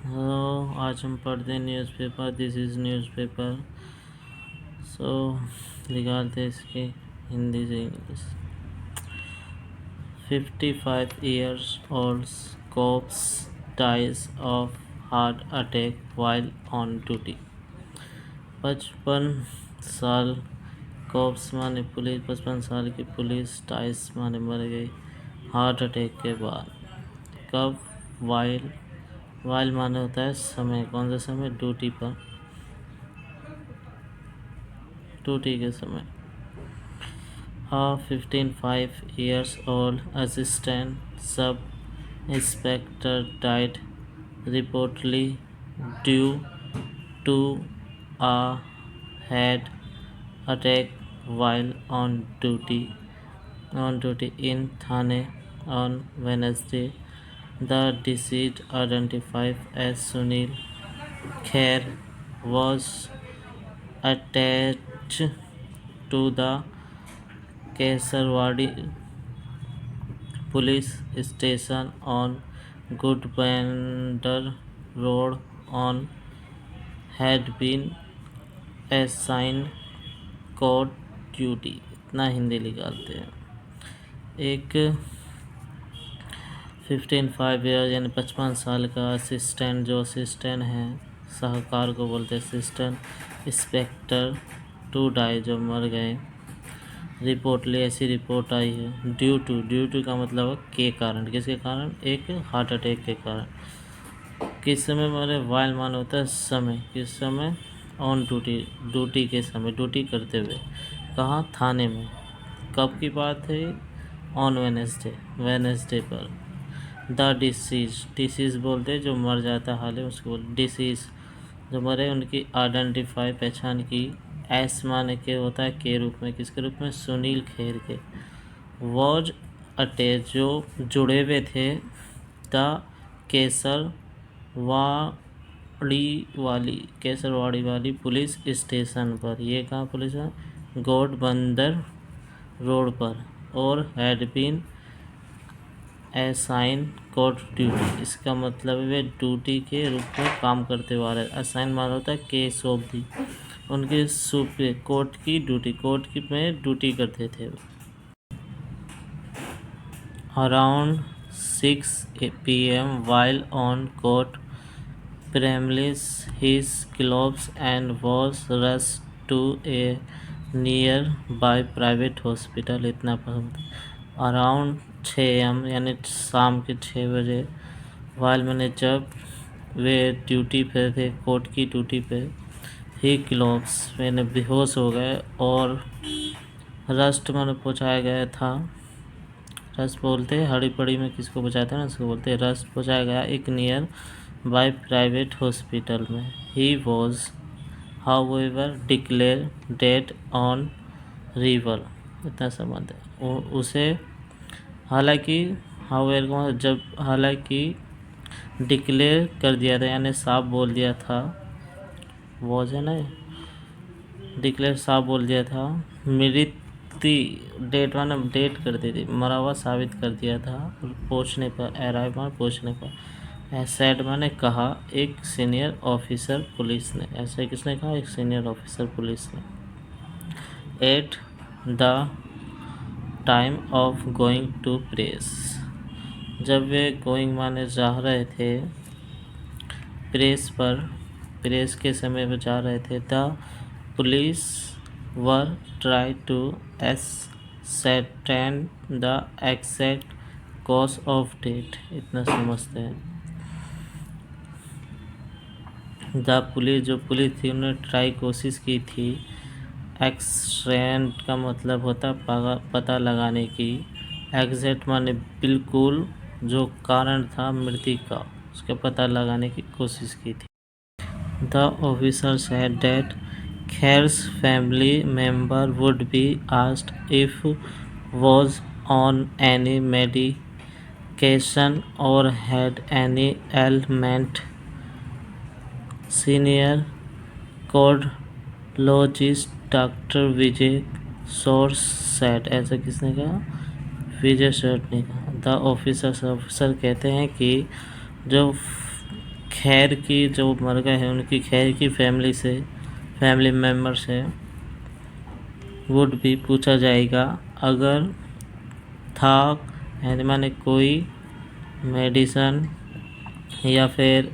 आज हम पढ़ते हैं newspaper. This is newspaper. So निकालते इसकी हिंदी से English. 55 years old corpse dies of heart attack while on duty। 55 साल कॉप्स माने पुलिस, 55 साल की पुलिस डाइस माने मर गई हार्ट अटैक के बाद। कब? वाइल माने होता है समय। कौन सा समय? ड्यूटी पर, ड्यूटी के समय। 55 years old assistant sub inspector died reportedly due to a head attack while on duty in Thane on Wednesday. The deceased, identified as Sunil Khair, was attached to the Kesarwadi police station on Goodbender Road on had been assigned court duty। इतना हिंदी निकालते हैं। एक 55 year यानी 55 साल का assistant, जो assistant है सहकार को बोलते हैं असिस्टेंट इंस्पेक्टर, टू डाई जो मर गए। रिपोर्टली ऐसी रिपोर्ट आई है। ड्यू टू का मतलब के कारण, किसके कारण? एक हार्ट अटैक के कारण। किस समय मरे? वाइल मान होता है समय। किस समय? ऑन ड्यूटी के समय, ड्यूटी करते हुए। कहाँ? थाने में। कब की बात है? ऑन वेनेसडे पर। द डिसीज बोलते जो मर जाता हाल है उसको बोलते डिसीज। जो मरे उनकी आइडेंटिफाई पहचान की एस माने के होता है के रूप में। किसके रूप में? सुनील खेर के। वॉज अटैच जो जुड़े हुए थे द केसरवाड़ी वाली पुलिस स्टेशन पर। ये कहाँ पुलिस है? गोडबंदर रोड पर। और had been assigned court duty. इसका मतलब वे ड्यूटी के रूप में काम करते हुए आ रहे। असाइन माना होता है केस ऑफ दी, उनके सुपे कोर्ट की ड्यूटी, कोर्ट की में ड्यूटी करते थे। Around 6 PM while on court premises his gloves and was rushed to a nearby private hospital। इतना पसंद। अराउंड 6 AM यानी शाम के 6 बजे। वाइल मैंने जब वे ड्यूटी पे थे, कोर्ट की ड्यूटी पे, ही ग्लोव्स मैंने बेहोश हो गए और रस्ट मैंने पहुँचाया गया था। रस्ट बोलते हैं हड़ी पड़ी में किसको पहुँचाते हैं ना, उसको बोलते हैं रस्ट। पहुँचाया गया एक नियर बाय प्राइवेट हॉस्पिटल में। He was however declare dead on river. इतना संबंध है उसे। हालांकि हालांकि डिक्लेयर कर दिया था यानी साफ बोल दिया था। वॉज है ना, डिक्लेयर साफ बोल दिया था। मृत्यु डेट माने डेट कर दी थी, मरा हुआ साबित कर दिया था। पहुँचने पर, अराइव माने पहुँचने पर। सेड माने कहा एक सीनियर ऑफिसर पुलिस ने। ऐसे किसने कहा? एक सीनियर ऑफिसर पुलिस ने। At the time of going to press. जब वे गोइंग माने जा रहे थे प्रेस पर, प्रेस के समय में जा रहे थे। The police were try to ascertain the exact cause of death. इतना समझते हैं। द पुलिस जो पुलिस थी उन्होंने ट्राई कोशिश की थी। एक्सटेंट का मतलब होता पता लगाने की। एग्जैक्ट माने बिल्कुल, जो कारण था मृत्यु का उसका पता लगाने की कोशिश की थी। The officer said that Khair's family member would be asked if was on any medication or had any ailment। Senior cardiologist Dr. Vijay source said। ऐसा किसने कहा? विजय सेठ ने कहा। द ऑफिसर कहते हैं कि जो खैर की जो मर गए हैं उनकी खैर की फैमिली मेम्बर से वुड भी पूछा जाएगा। अगर था यानी माने कोई मेडिसन या फिर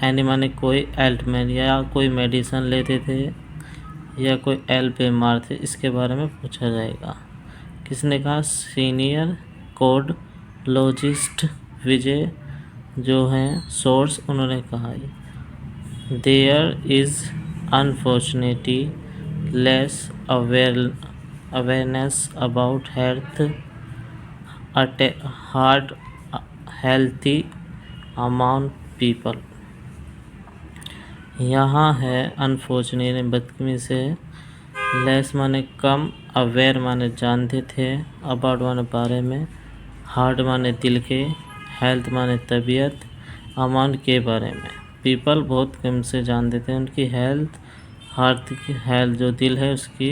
यानी माने कोई एल्टमैन या कोई मेडिसन लेते थे या कोई एल बीमार थे, इसके बारे में पूछा जाएगा। किसने कहा? सीनियर कोर्डोलॉजिस्ट विजय जो हैं सोर्स, उन्होंने कहा there is unfortunately less awareness about heart healthy amount people. यहाँ है अनफॉर्चुनेटली बदकिस्मती से, लेस माने कम, अवेयर माने जानते थे, अबाउट माने बारे में, हार्ट माने दिल के, हेल्थ माने तबीयत, अमाउंट के बारे में। पीपल बहुत कम से जानते थे उनकी हेल्थ, हार्ट की हेल्थ जो दिल है उसकी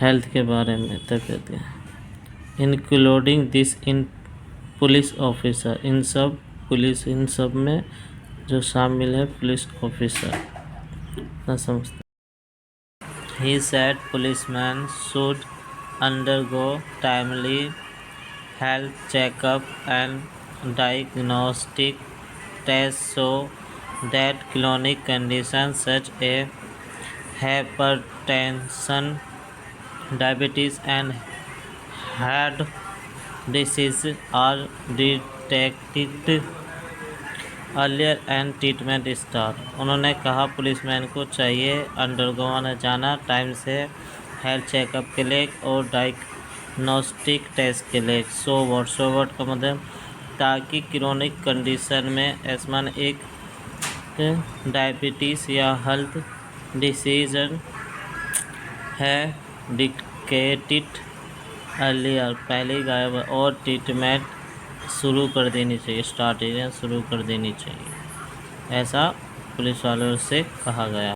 हेल्थ के बारे में, तबीयत के। इंक्लूडिंग दिस इन पुलिस ऑफिसर, इन सब में जो शामिल है पुलिस ऑफिसर ना समझते। He said policemen should undergo timely health checkup and diagnostic tests so that chronic conditions such as hypertension, diabetes and heart disease are detected earlier and treatment start। उन्होंने कहा पुलिसमैन को चाहिए undergo जाना time से health checkup के लिए और diagnostic test के लिए। सो वॉट का मतलब ताकि क्रोनिक कंडीशन में एस्मा एक डायबिटीज़ या हेल्थ डिसीज है डिकेटेड अर्लियर पहले गायब और ट्रीटमेंट शुरू कर देनी चाहिए, शुरू कर देनी चाहिए, ऐसा पुलिस वालों से कहा गया।